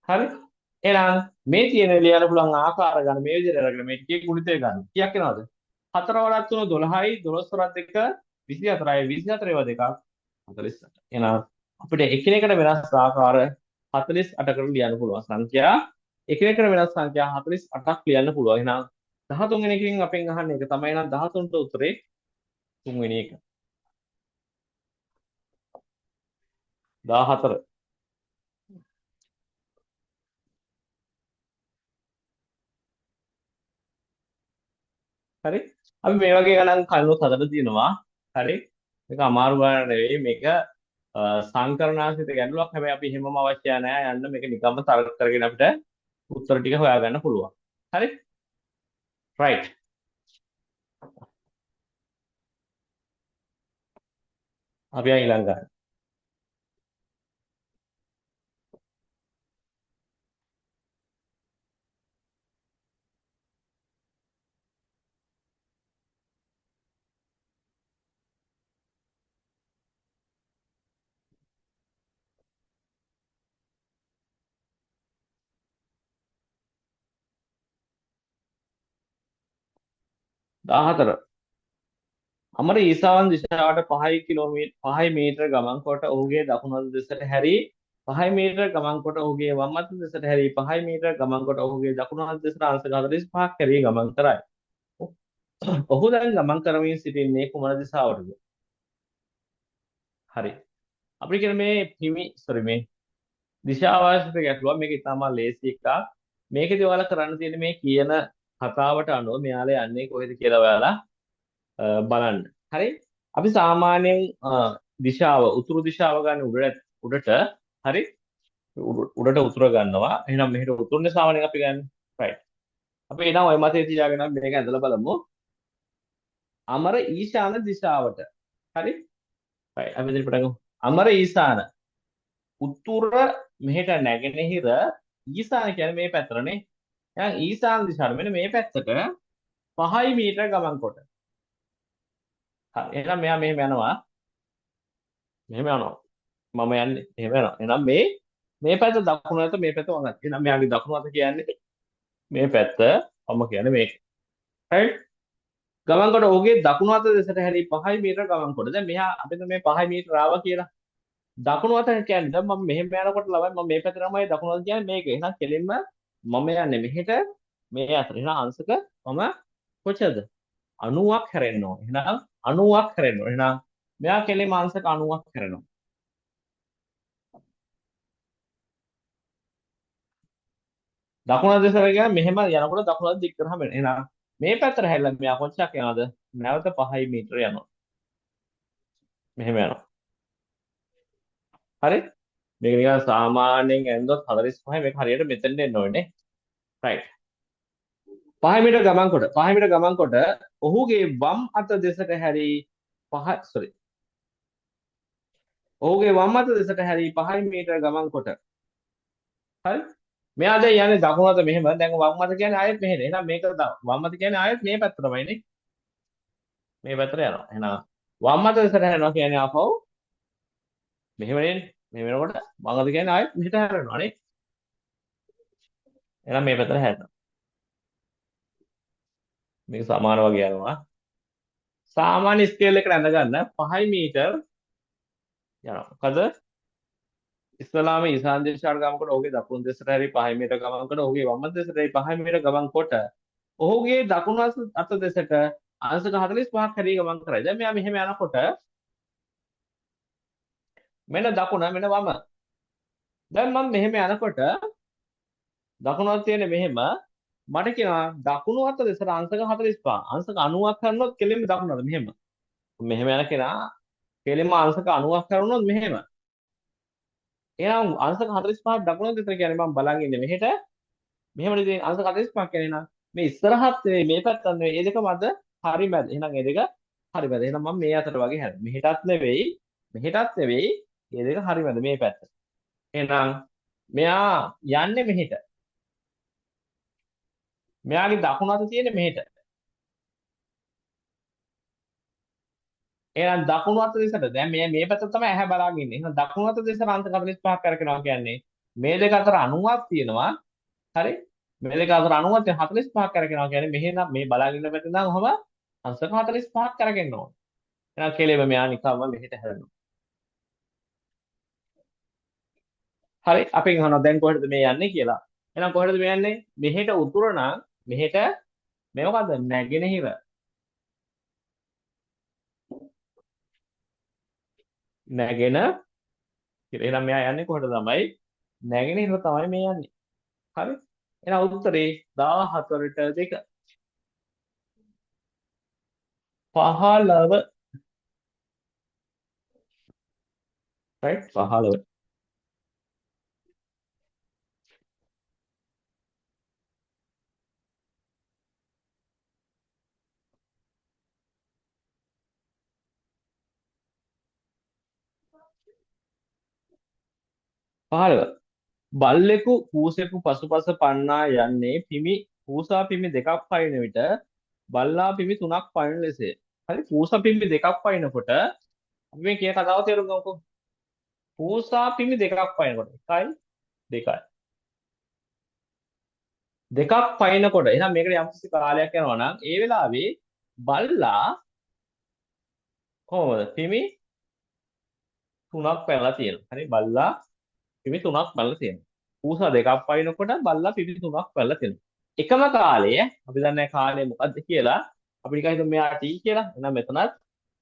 හරි? එහෙනම් මේ තියෙන ලියන්න පුළුවන් ආකාර ගන්න මේ විදිහට අරගෙන මේ ටිකේ ගුණිතය ගන්න. කීයක් එනවද? 4 වඩා 3 12යි 12 වඩා 2 24යි 24 ඒවා දෙකක් 48. එහෙනම් අපිට එකිනෙකට වෙනස් ආකාර 48කට ලියන්න පුළුවන් සංඛ්‍යා එකිනෙකට වෙනස් සංඛ්‍යා 48ක් ලියන්න පුළුවන්. එහෙනම් 13 වෙනි එකකින් අපෙන් අහන්නේ ඒක තමයි. එහෙනම් 13ට උත්තරේ 3 වෙනි එක. 14. හරි? අපි මේ වගේ ගණන් කලිනුත් හදලා තියෙනවා. හරි? මේක අමාරු ගණන් නෙවෙයි. මේක සංකරණාසිත ගැටලුවක්. හැබැයි අපි එහෙමම අවශ්‍ය නැහැ යන්න. මේක නිකම්ම තර්ක කරගෙන අපිට උත්තර ටික හොයාගන්න පුළුවන්. හරි? right. අපි ඊළඟ ගන්න. දාහතර. අමර ඊසාවන් දිශාවට 5 කිලෝමීටර් 5 මීටර ගමන් කොට ඔහුගේ දකුණු අත දෙසට හැරී 5 මීටර ගමන් කොට ඔහුගේ වම් අත දෙසට හැරී 5 මීටර ගමන් කොට ඔහුගේ දකුණු අත දෙසට අංශක 45ක් හැරී ගමන් කරයි. ඔහු දැන් ගමන් කරමින් සිටින්නේ කුමන දිශාවටද? හරි. අපිට කියන මේ දිශාවාසිත ගැටලුව මේක ඉතාමත් ලේසි එකක්. මේකේදී ඔයාලා කරන්න තියෙන්නේ මේ කියන කතාවට අනුව මෙයාලා යන්නේ කොහෙද කියලා ඔයාලා බලන්න. හරි? අපි සාමාන්‍යයෙන් දිශාව උතුරු දිශාව ගන්න උඩට හරි? උඩට උතුර ගන්නවා. එහෙනම් මෙහෙට උතුරනේ සාමාන්‍යයෙන් අපි ගන්න. right. අපි එනම් ඔය මතේ තියාගෙන මේක ඇඳලා බලමු. අමර ඊශාන දිශාවට. හරි? right. අපි ඉතින් පටන් ගමු. අමර ඊශාන උතුර මෙහෙට නැගෙනහිර ඊශාන කියන්නේ මේ පැත්තටනේ. එහෙනම් ඊශාන දිශාවට මෙන්න මේ පැත්තට 5 මීටර ගමන් කොට. හරි. එහෙනම් මෙයා මෙහෙම යනවා. මෙහෙම යනවා. මම යන්නේ එහෙම යනවා. එහෙනම් මේ පැත්ත දකුණු අත මේ පැත්ත වම් අත. එහෙනම් මෙයාගේ දකුණු අත කියන්නේ මේ පැත්ත. මම කියන්නේ මේක. right? ගමන් කොට ඔහුගේ දකුණු අත දෙසට හැරී 5 මීටර ගමන් කොට. දැන් මෙහා අපිට මේ 5 මීටර ආවා කියලා. දකුණු අත කියන්නේ දැන් මම මෙහෙම යනකොට ළමයි මම මේ පැත්තට තමයි දකුණු අත කියන්නේ මේක. එහෙනම් කෙලින්ම මම යන්නේ මෙහෙට මේ අතට. එහෙනම් අංශක මම කොච්චරද? 90ක් හැරෙන්න ඕනේ. එහෙනම් 90ක් හැරෙන්න ඕනේ. එහෙනම් මෙයා කෙලින්ම අංශක 90ක් හැරෙනවා. දකුණු අත දෙසට කියන්නේ මෙහෙම යනකොට දකුණු අත දික් කරාම එහෙනම් මේ පැත්තට හැරිලා මෙයා කොච්චරක් යනවද? නැවත 5 මීටර යනවා. මෙහෙම යනවා. හරි? මේක නිකන් සාමාන්‍යයෙන් ඇඳුවත් 45 මේක හරියට මෙතෙන්ට එන්න ඕනේ. රයිට්. 5 මීටර ගමන් කොට 5 මීටර ගමන් කොට ඔහුගේ වම් අත දෙසට හැරී 5 sorry. ඔහුගේ වම් අත දෙසට හැරී 5 මීටර ගමන් කොට. හරි? මෙයා දැන් යන්නේ දකුණු අත මෙහෙම. දැන් වම් අත කියන්නේ ආයෙත් මෙහෙට. එහෙනම් මේක වම් අත කියන්නේ ආයෙත් මේ පැත්තටමයිනේ. මේ පැත්තට යනවා. එහෙනම් වම් අත දෙසට හැරෙනවා කියන්නේ ආපහු මෙහෙම නේ. මෙහෙම වෙනකොට වම් අත කියන්නේ ආයෙත් මෙහෙට හැරෙනවා නේ. එහෙනම් මේ පැත්තට හැරෙනවා. මේක සමාන වගේ යනවා. සාමාන්‍ය ස්කේල් එකට ඇඳ ගන්න 5 මීටර යනවා. මොකද ඉස්ලාම ඊසාන දිශාවට ගමන් කොට ඔහුගේ දකුණු දෙසට හැරී 5 මීටර ගමන් කොට ඔහුගේ වම් දෙසට හැරී 5 මීටර ගමන් කොට ඔහුගේ දකුණු අත දෙසට අංශක 45ක් හැරී ගමන් කරයි. දැන් මෙයා මෙහෙම යනකොට මෙන්න දකුණ මෙන්න වම. දැන් මම මෙහෙම යනකොට දකුණු අත තියෙන්නේ මෙහෙම මට කියනවා දකුණු අත දෙසට අංශක 45 අංශක 90ක් කරනොත් කෙලින්ම දකුණු අත මෙහෙම. මෙහෙම යන කෙනා කෙලින්ම අංශක 90ක් කරනොත් මෙහෙම. එහෙනම් අංශක 45ක් දකුණු අත දෙසට කියන්නේ මම බලන් ඉන්නේ මෙහෙට මෙහෙමද ඉතින් අංශක 45ක් කියන්නේ නම් මේ ඉස්සරහත් නෙවෙයි මේ පැත්තත් නෙවෙයි ඒ දෙක මැද හරි මැද. එහෙනම් ඒ දෙක හරි මැද. එහෙනම් මම මේ අතට වගේ හැරෙනවා. මෙහෙටත් නෙවෙයි මෙහෙටත් නෙවෙයි ඒ දෙක හරි මැද මේ පැත්ත. එහෙනම් මෙයා යන්නේ මෙහෙට. මෙයාගේ දකුණු අත තියෙන්නේ මෙහෙට. එහෙනම් දකුණු අත දෙසට දැන් මේ පැත්ත තමයි ඇහැ බලාගෙන ඉන්නේ. එහෙනම් දකුණු අත දෙසට අංශක 45ක් කරකිනවා කියන්නේ මේ දෙක අතර 90ක් තියෙනවා. හරි? මේ දෙක අතර 90ත් 45ක් කරගෙනවා කියන්නේ මෙහෙනම් මේ බලාගෙන ඉන්න පැත්තෙන් නම් ඔහම අංශක 45ක් කරගෙන්න ඕන. එහෙනම් කෙලෙම මෙයා නිකම්ම මෙහෙට හැරෙනවා. හරි අපෙන් අහනවා දැන් කොහෙටද මේ යන්නේ කියලා. එහෙනම් කොහෙටද මේ යන්නේ? මෙහෙට උතුර නම් මෙහෙට මේ මොකද්ද? නැගෙනහිර. නැගෙන කියලා. එහෙනම් මෙයා යන්නේ කොහෙටද තමයි? නැගෙනහිර තමයි මේ යන්නේ. හරි? එහෙනම් උත්තරේ 14ට 2. 15 right 15. 15. බල්ලෙකු පූසෙකු පසුපස පන්නා යන්නේ පූසා පිමි දෙකක් පයින විට බල්ලා පිමි 3ක් පයින ලෙසය. හරි පූසා පිමි දෙකක් පයින්නකොට අපි මේ කියන කතාව තේරුම් ගමුකෝ. පූසා පිමි දෙකක් පයින්නකොට 1යි 2යි. දෙකක් පයින්නකොට එහෙනම් මේකට යම්කිසි කාලයක් යනවා නම් ඒ වෙලාවේ බල්ලා කොහොමද පිමි 3ක් පැනලා තියෙනවා. හරි බල්ලා පිමි 3ක් පැනලා තියෙනවා. පූසා දෙකක් පයින්නකොට බල්ලා පිමි 3ක් පැනලා තියෙනවා. එකම කාලය අපි දන්නේ කාලය මොකද්ද කියලා අපි නිකන් හිතමු මෙයා T කියලා. එහෙනම් මෙතනත්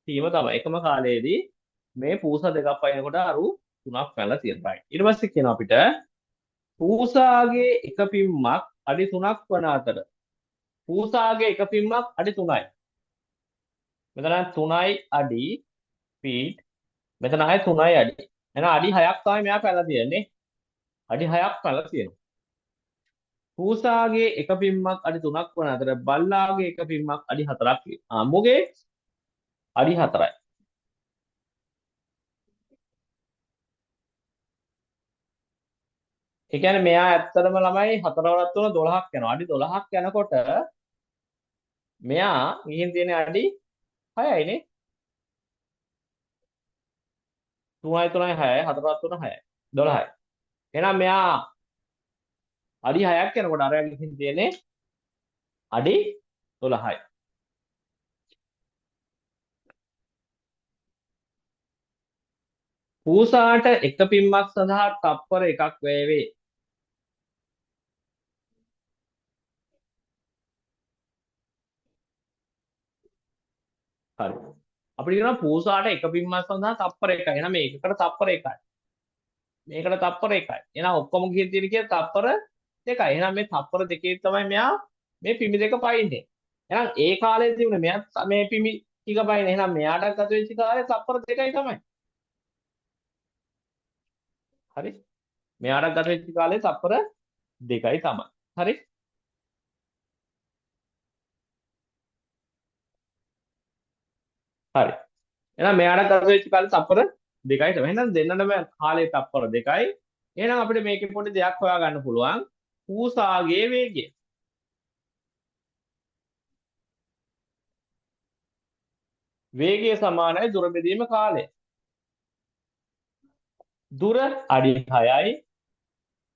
Tම තමයි. එකම කාලයේදී මේ පූසා දෙකක් පයින්නකොට අරු 3ක් පැනලා තියෙනවා. ඊට පස්සේ කියනවා අපිට පූසාගේ එක පිම්මක් අඩි 3ක් වන අතර පූසාගේ එක පිම්මක් අඩි 3යි. මෙතන 3යි අඩි ෆීට් මෙතන ආයේ 3යි අඩි. එහෙනම් අඩි 6ක් තමයි මෙයා පැනලා තියෙන්නේ. අඩි 6ක් පැනලා තියෙනවා. පූසාගේ එක පිම්මක් අඩි 3ක් වන අතර බල්ලාගේ එක පිම්මක් අඩි 4ක් අම්මුගේ අඩි 4යි. ඒ කියන්නේ මෙයා ඇත්තටම ළමයි 4 වරක් තුන 12ක් යනවා. අඩි 12ක් යනකොට මෙයා ගිහින් තියෙන අඩි 6යි නේ. 3යි 3යි 6යි 4ක් 3 6යි 12යි. එහෙනම් මෙයා අඩි 6ක් යනකොට අරයා ගිහින් තියෙන්නේ අඩි 12යි. පූසාට එක පිම්මක් සඳහා තප්පර එකක් වැය වේ. හරි. අපිට කියනවා පූසාට එක පිම්මක් සඳහා තප්පර එකයි. එහෙනම් මේකකට තප්පර එකයි. මේකට තප්පර එකයි. එහෙනම් ඔක්කොම ගිහින් තියෙන කිය තප්පර දෙකයි. එහෙනම් මේ තප්පර දෙකේ තමයි මෙයා මේ පිමි දෙක පයින්නේ. එහෙනම් ඒ කාලේ තිබුණේ මෙයත් මේ පිමි ටික බයින. එහෙනම් මෙයාට ගත වෙච්ච කාලේ තප්පර 2යි තමයි. හරි. මෙයාට ගත වෙච්ච කාලේ තප්පර 2යි තමයි. හරි. හරි. එහෙනම් මෙයාට ගත වෙච්ච කාලේ තප්පර 2යි තමයි. එහෙනම් දෙන්නටම කාලේ තප්පර 2යි. එහෙනම් අපිට මේකේ පොඩි දෙයක් හොයාගන්න පුළුවන්. පූසාගේ වේගය. වේගය සමානයි දුර බෙදීම කාලය. දුර අඩි 6යි.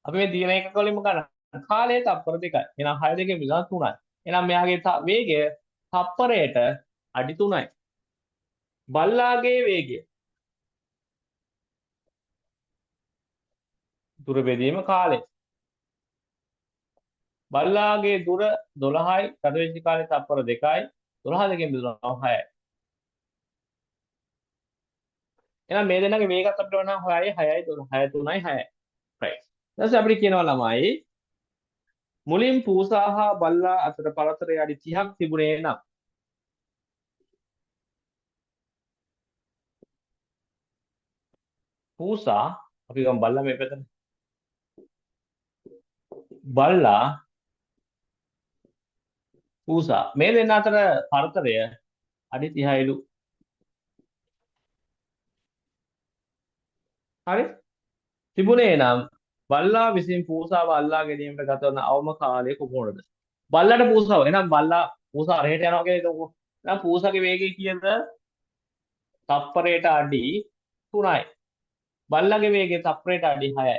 අපි මේ දින එකක වලින්ම ගන්න. කාලය තප්පර 2යි. එහෙනම් 6 2 විලා 3යි. එහෙනම් මෙයාගේ වේගය තප්පරයට අඩි 3යි. බල්ලාගේ වේගය දුර බෙදීම කාලය. බල්ලාගේ දුර 12යි. ගත වෙච්ච කාලේ තප්පර 2යි. 12 දෙකෙන් බෙදුනම 6යි. එහෙනම් මේ දෙන්නගේ වේගත් අපිට ඕන නම් 6යි 6යි 12 6 3යි 6යි. right. ඊට පස්සේ අපිට කියනවා ළමයි මුලින් පූසා හා බල්ලා අතර පරතරය අඩි 30ක් තිබුණේ නම් පූසා අපි ගමු බල්ලා මේ පැත්තට. බල්ලා පූසා මේ දෙන්න අතර පරතරය අඩි 30යිලු. හරි? තිබුණේ නම් බල්ලා විසින් පූසාව අල්ලා ගැනීමට ගත වන අවම කාලය කොහොමද? බල්ලාට පූසාව. එහෙනම් බල්ලා පූසා අරහෙට යනවා කියලා හිතමු. එහෙනම් පූසාගේ වේගය කීයද? තප්පරයට අඩි 3යි. බල්ලාගේ වේගය තප්පරයට අඩි 6යි.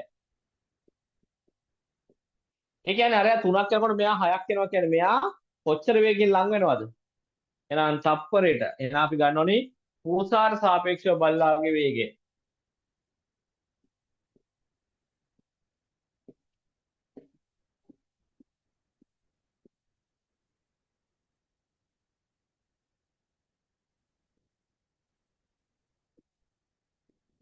ඒ කියන්නේ අරයා 3ක් යනකොට මෙයා 6ක් යනවා කියන්නේ මෙයා කොච්චර වේගයෙන් ලං වෙනවද? එහෙනම් තප්පරයට. එහෙනම් අපි ගන්න ඕනේ පූසාට සාපේක්ෂව බල්ලාගේ වේගය.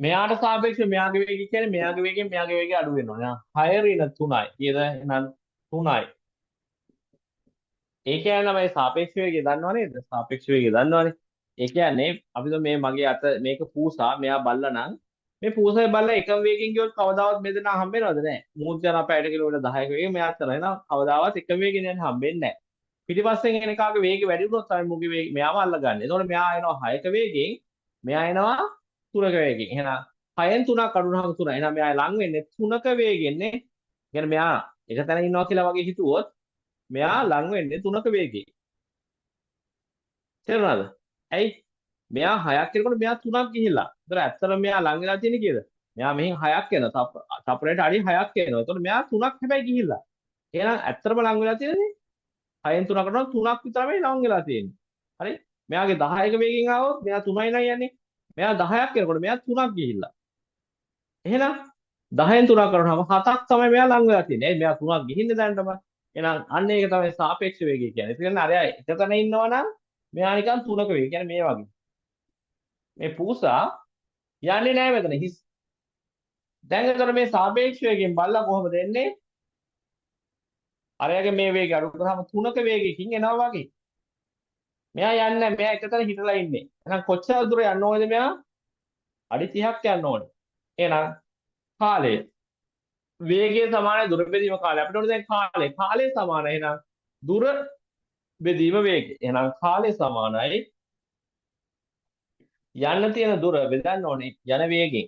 මෙයාට සාපේක්ෂව මෙයාගේ වේගය කියන්නේ මෙයාගේ වේගයෙන් මෙයාගේ වේගය අඩු වෙනවා. එහෙනම් 6 ඍණ 3යි. කීයද? එහෙනම් 3යි. ඒ කියන්නේ මේ සාපේක්ෂ වේගය දන්නව නේද? සාපේක්ෂ වේගය දන්නවනේ. ඒ කියන්නේ අපි මේ මගේ අත මේක පූසා මෙයා බල්ලා නම් මේ පූසාවේ බල්ලා එකම වේගෙන් ගියොත් කවදාවත් මේ දෙනා හම්බෙනවද නැහැ. මූත් යන අපේ 60 කිලෝමීටර් 10ක වේගෙන් මෙයාත් යනවා. එහෙනම් කවදාවත් එකම වේගෙන් යන්නේ හම්බෙන්නේ නැහැ. පිටිපස්සෙන් එන එකාගේ වේගය වැඩි වුණොත් තමයි මුගේ වේගය මෙයාම අල්ලගන්නේ. එතකොට මෙයා එනවා 6ක වේගෙන් මෙයා එනවා 3ක වේගෙන්. එහෙනම් 6න් 3ක් අඩු වුණාම 3. එහෙනම් මෙයා ලං වෙන්නේ 3ක වේගෙන් නේ. කියන්නේ මෙයා එක තැන ඉන්නවා කියලා වගේ හිතුවොත් මෙයා ලං වෙන්නේ 3ක වේගයෙන්. තේරුණාද? ඇයි? මෙයා 6ක් යනකොට මෙයා 3ක් ගිහිල්ලා. ඒතර ඇත්තටම මෙයා ලං වෙලා තියෙන්නේ කීයද? මෙයා මෙහෙන් 6ක් යනවා. තප්පරයට අඩි 6ක් යනවා. ඒතකොට මෙයා 3ක් හැබැයි ගිහිල්ලා. එහෙනම් ඇත්තටම ලං වෙලා තියෙන්නේ 6න් 3කට 3ක් විතරමයි ලං වෙලා තියෙන්නේ. හරි? මෙයාගේ 10ක වේගෙන් ආවොත් මෙයා 3යි නයි යන්නේ. මෙයා 10ක් යනකොට මෙයා 3ක් ගිහිල්ලා. එහෙනම් 10න් 3ක් කරනවාම 7ක් තමයි මෙයා ලං වෙලා තියෙන්නේ. එයි මෙයා 3ක් ගිහින්නේ දැනටම. එහෙනම් අන්න ඒක තමයි සාපේක්ෂ වේගය කියන්නේ. ඒ කියන්නේ අරයා එකතැන ඉන්නවා නම් මෙයා නිකන් 3ක වේගය. කියන්නේ මේ වගේ. මේ පූසා යන්නේ නැහැ මෙතන හිස්. දැන් එතන මේ සාපේක්ෂ වේගයෙන් බලලා කොහොමද එන්නේ? අරයාගේ මේ වේගය අඩු කරාම 3ක වේගයකින් එනවා වගේ. මෙයා යන්නේ නැහැ. මෙයා එකතැන හිටලා ඉන්නේ. එහෙනම් කොච්චර දුර යන්න ඕනේද මෙයා? අඩි 30ක් යන්න ඕනේ. එහෙනම් කාලය වේගය සමානයි දුර බෙදීම කාලය. අපිට ඕනේ දැන් කාලය. කාලය සමානයි එහෙනම් දුර බෙදීම වේගය. එහෙනම් කාලය සමානයි යන්න තියෙන දුර බෙදන්න ඕනේ යන වේගෙන්.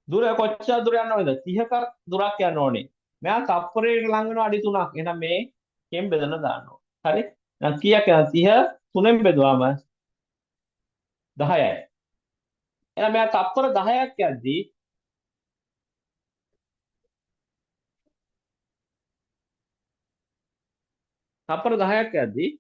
දුර කොච්චර දුර යන්න ඕනේද? 30ක දුරක් යන්න ඕනේ. මෙයා තප්පරයකට ලං වෙනවා අඩි 3ක්. එහෙනම් මේකෙන් බෙදලා දාන්න ඕනේ. හරි? එහෙනම් කීයක් යනද? 30 3ෙන් බෙදුවාම 10යි. එහෙනම් මෙයා තප්පර 10ක් යද්දී තප්පර 10ක් යද්දී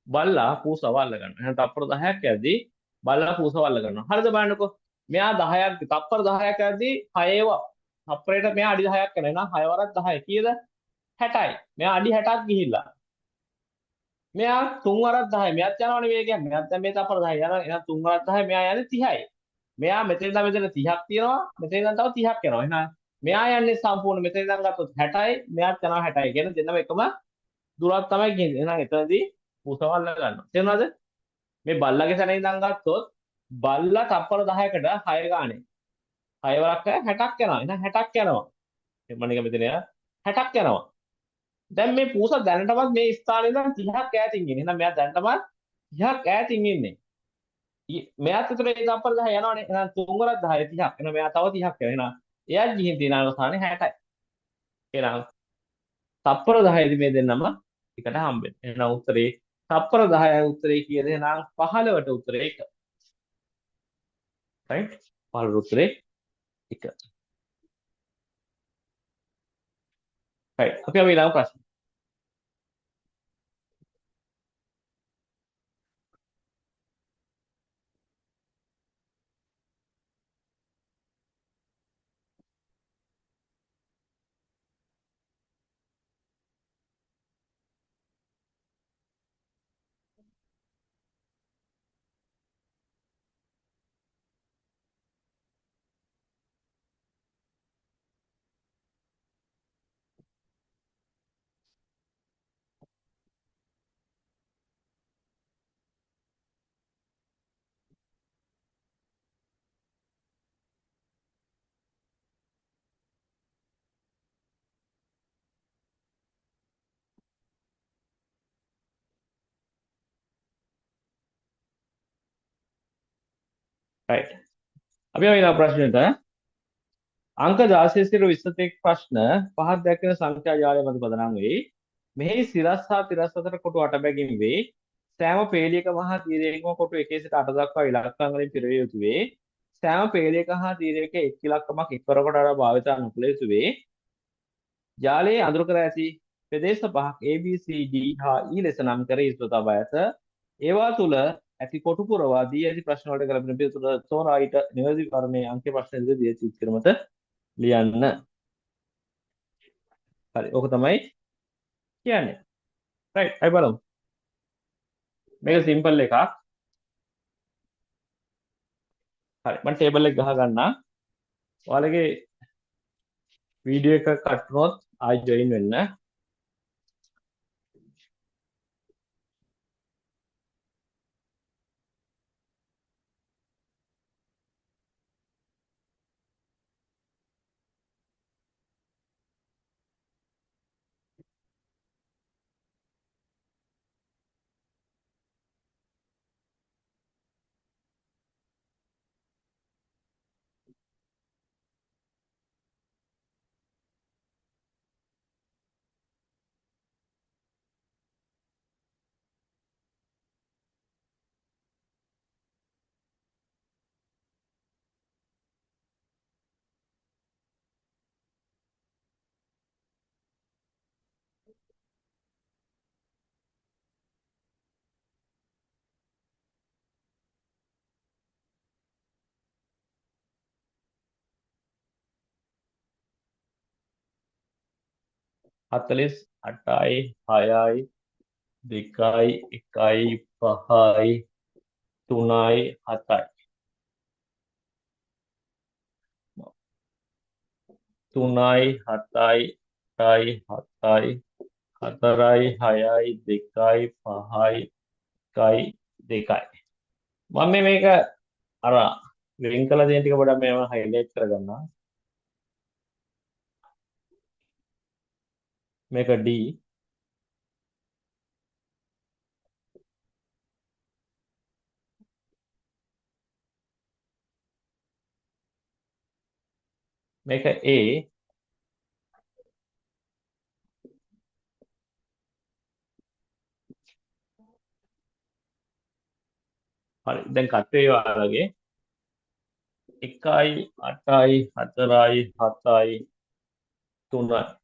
බල්ලා පූසව අල්ල ගන්නවා. එහෙනම් තප්පර 10ක් යද්දී බල්ලා පූසව අල්ල ගන්නවා. හරිද බලන්නකෝ. මෙයා 10ක් තප්පර 10ක් යද්දී 6 තප්පරයට මෙයා අඩි 10ක් යනවා. එහෙනම් 6 වරක් 10 කීයද? 60යි. මෙයා අඩි 60ක් ගිහිල්ලා. මෙයා 3 වරක් 10යි. මෙයාත් යනවනේ වේගයෙන්. මෙයාත් දැන් මේ තප්පර 10 යනවා. එහෙනම් 3 වරක් 10 මෙයා යන්නේ 30යි. මෙයා මෙතෙන් ඉඳන් මෙතන 30ක් තියෙනවා. මෙතෙන් ඉඳන් තව 30ක් යනවා. එහෙනම් මෙයා යන්නේ සම්පූර්ණ මෙතන ඉඳන් ගත්තොත් 60යි මෙයාත් යනවා 60යි කියන දෙන්නම එකම දුරක් තමයි කියන්නේ. එහෙනම් එතනදී උසවල්ල ගන්නවා. තේරුණාද? මේ බල්ලගේ තැන ඉඳන් ගත්තොත් බල්ලා තප්පර 10කට 6 ගානේ. 6 වරක් 60ක් යනවා. එහෙනම් 60ක් යනවා. මම නිකන් මෙතන 60ක් යනවා. දැන් මේ පූසා දැනටමත් මේ ස්ථානේ ඉඳන් 30ක් ඈතින් ඉන්නේ. එහෙනම් මෙයා දැනටමත් 30ක් ඈතින් ඉන්නේ. මෙයාත් එතන ඒ තප්පර 10 යනවනේ. එහෙනම් 3 වරක් 10 30ක්. එහෙනම් මෙයා තව 30ක් යනවා. එහෙනම් එයා ගිහින් තියෙන අවසානේ 60යි. එහෙනම් තප්පර 10යි මේ දෙන්නම එකට හම්බෙන්නේ. එහෙනම් උත්තරේ තප්පර 10යි උත්තරේ කීයද? එහෙනම් 15ට උත්තරේ 1. රයිට්? 15ට උත්තරේ 1. රයිට්. අපි ඊළඟ ප්‍රශ්න. රයිට්. අපි ඊළඟ ප්‍රශ්නෙට අංක 16 සිට 21 ප්‍රශ්න පහක් දැක්වෙන සංඛ්‍යා ජාලය මත පදනම් වෙයි. මෙහි සිරස් හා තිරස් අතර කොටු 8 බැගින් වේ. සෑම පේලියකම හා තීරයකම කොටු 1 සිට 8 දක්වා ඉලක්කම් වලින් පිරවිය යුතු වේ. සෑම පේලියක හා තීරයක එක් ඉලක්කමක් එක්වර කොට අර භාවිත නොකළ යුතු වේ. ජාලයේ අඳුර කර ඇති ප්‍රදේශ පහක් A B C D හා E ලෙස නම් කර ඉස්තු තබා ඇත. ඒවා තුල ඇති කොටු පුරවා දී ඇති ප්‍රශ්න වලට ගැලපෙන පිළිතුර තෝරා ඊට නිවැරදි කර්මයේ අංක ප්‍රශ්න ඉදිරියේ දී ඇති උත්තර මත ලියන්න. හරි. ඕක තමයි කියන්නේ. රයිට්. අය බලමු. මේක සිම්පල් එකක්. හරි. මම ටේබල් එක ගහ ගන්නම්. ඔයාලගේ වීඩියෝ එක කට් වුණොත් ආයි ජොයින් වෙන්න. හතලිස් 8යි 6යි 2යි 1යි 5යි 3යි 7යි 3යි 7යි 8යි 7යි 4යි 6යි 2යි 5යි 1යි 2යි මම මේක අර වෙන් කළ දේ ටික පොඩ්ඩක් මේව හයිලයිට් කරගන්නවා මේක D මේක A හරි දැන් කට් වේවා ඔයාලගේ 1යි 8යි 4යි 7යි 3යි